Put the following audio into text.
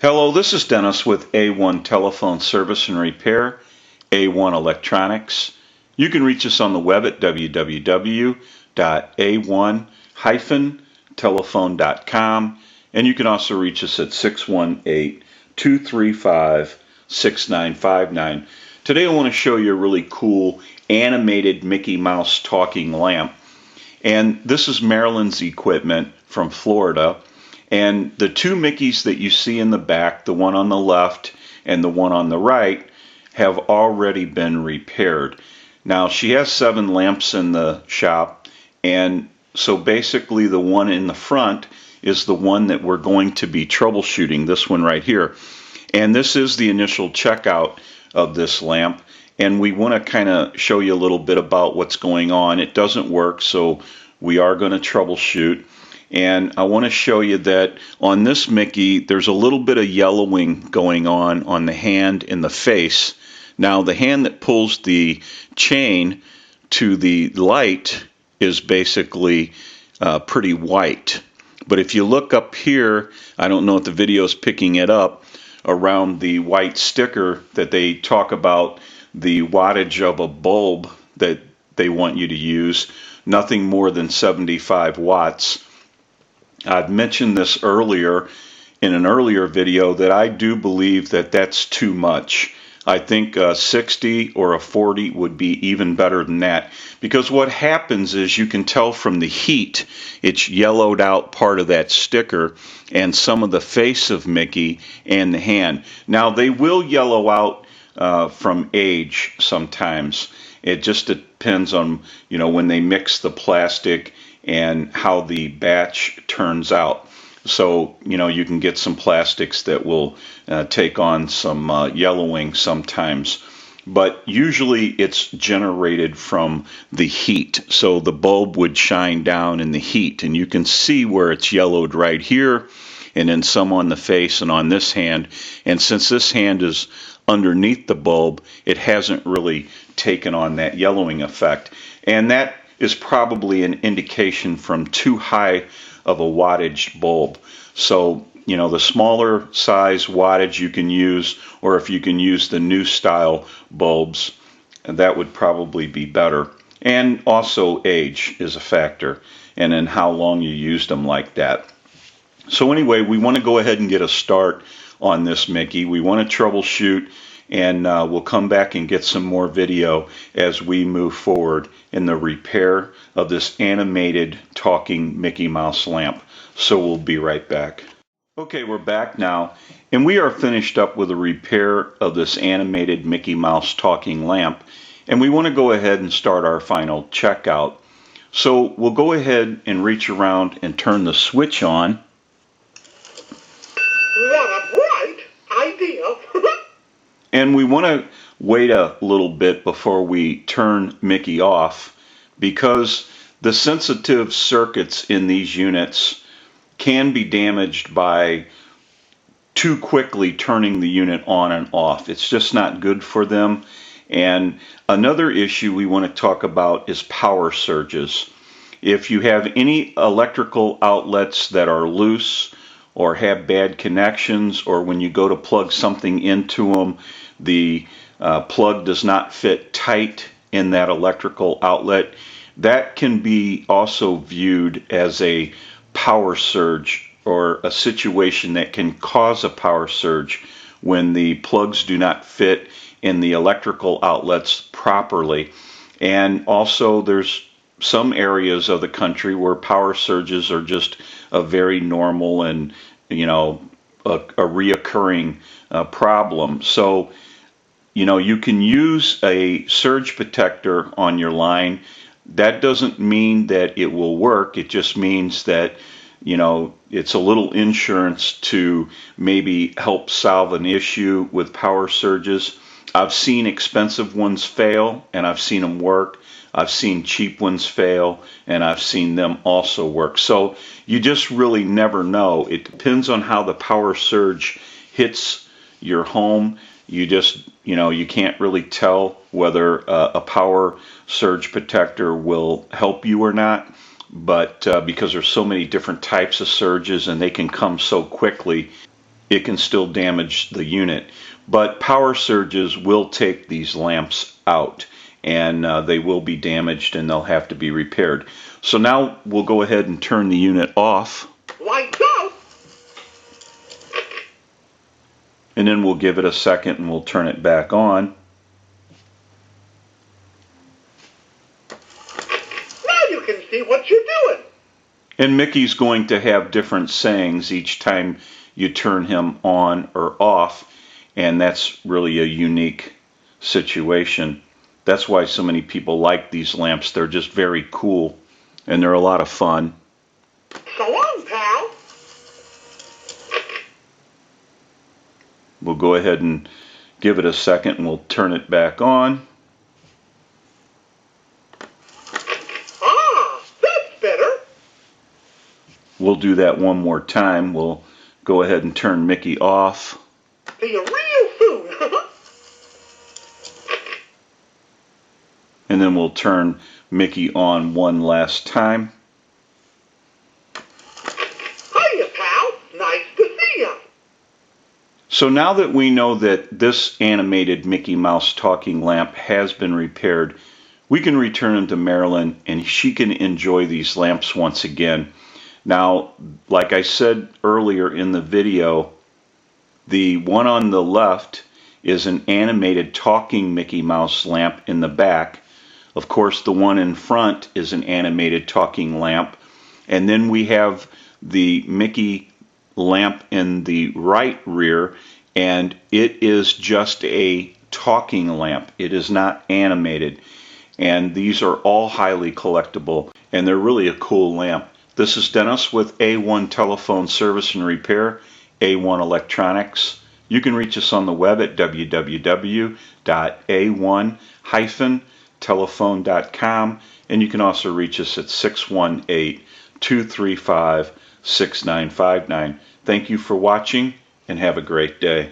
Hello, this is Dennis with A1 Telephone Service and Repair, A1 Electronics. You can reach us on the web at www.a1-telephone.com, and you can also reach us at 618-235-6959. Today I want to show you a really cool animated Mickey Mouse talking lamp. And this is Marilyn's equipment from Florida. And the two Mickeys that you see in the back, the one on the left and the one on the right, have already been repaired. Now, she has 7 lamps in the shop, and so basically the one in the front is the one that we're going to be troubleshooting, this one right here. And this is the initial checkout of this lamp, and we want to kind of show you a little bit about what's going on. It doesn't work, so we are going to troubleshoot. And I want to show you that on this Mickey, there's a little bit of yellowing going on the hand and the face. Now, the hand that pulls the chain to the light is basically pretty white. But if you look up here, I don't know if the video is picking it up, around the white sticker that they talk about the wattage of a bulb that they want you to use, nothing more than 75 watts. I've mentioned this earlier in an earlier video that I do believe that that's too much. I think a 60 or a 40 would be even better than that, because what happens is you can tell from the heat it's yellowed out part of that sticker and some of the face of Mickey and the hand. Now, they will yellow out from age sometimes. It just depends on, when they mix the plastic and how the batch turns out. So, you can get some plastics that will take on some yellowing sometimes. But usually it's generated from the heat. So the bulb would shine down in the heat, and you can see where it's yellowed right here, and then some on the face and on this hand. And since this hand is underneath the bulb, it hasn't really taken on that yellowing effect. And that is probably an indication from too high of a wattage bulb. So, the smaller size wattage you can use, or if you can use the new style bulbs, that would probably be better. And also age is a factor, and then how long you used them like that. So anyway, we want to go ahead and get a start on this Mickey. We want to troubleshoot, and we'll come back and get some more video as we move forward in the repair of this animated talking Mickey Mouse lamp. So we'll be right back. Okay, we're back now, and we are finished up with the repair of this animated Mickey Mouse talking lamp, and we want to go ahead and start our final checkout. So we'll go ahead and reach around and turn the switch on. What a bright idea! And we want to wait a little bit before we turn Mickey off, because the sensitive circuits in these units can be damaged by too quickly turning the unit on and off. It's just not good for them. And another issue we want to talk about is power surges. If you have any electrical outlets that are loose or have bad connections, or when you go to plug something into them, the plug does not fit tight in that electrical outlet, that can be also viewed as a power surge, or a situation that can cause a power surge when the plugs do not fit in the electrical outlets properly. And also there's some areas of the country where power surges are just a very normal and a reoccurring problem. So you can use a surge protector on your line. That doesn't mean that it will work. It just means that, it's a little insurance to maybe help solve an issue with power surges. I've seen expensive ones fail, and I've seen them work. I've seen cheap ones fail, and I've seen them also work. So you just really never know. It depends on how the power surge hits your home. You just, you can't really tell whether a power surge protector will help you or not. But because there's so many different types of surges and they can come so quickly, it can still damage the unit. But power surges will take these lamps out, and they will be damaged and they'll have to be repaired. So now we'll go ahead and turn the unit off. Lights out. And then we'll give it a second and we'll turn it back on. Now you can see what you're doing. And Mickey's going to have different sayings each time you turn him on or off, and that's really a unique situation. That's why so many people like these lamps. They're just very cool, and they're a lot of fun. So long, pal. We'll go ahead and give it a second and we'll turn it back on. Ah, that's better. We'll do that one more time. We'll go ahead and turn Mickey off. See you real soon. And then we'll turn Mickey on one last time. Hiya, pal. Nice to see ya. So now that we know that this animated Mickey Mouse talking lamp has been repaired, we can return him to Marilyn and she can enjoy these lamps once again. Now, like I said earlier in the video, the one on the left is an animated talking Mickey Mouse lamp in the back. Of course, the one in front is an animated talking lamp. And then we have the Mickey lamp in the right rear, and it is just a talking lamp. It is not animated. And these are all highly collectible, and they're really a cool lamp. This is Dennis with A1 Telephone Service and Repair, A1 Electronics. You can reach us on the web at www.a1-telephone.com, and you can also reach us at 618-235-6959. Thank you for watching, and have a great day.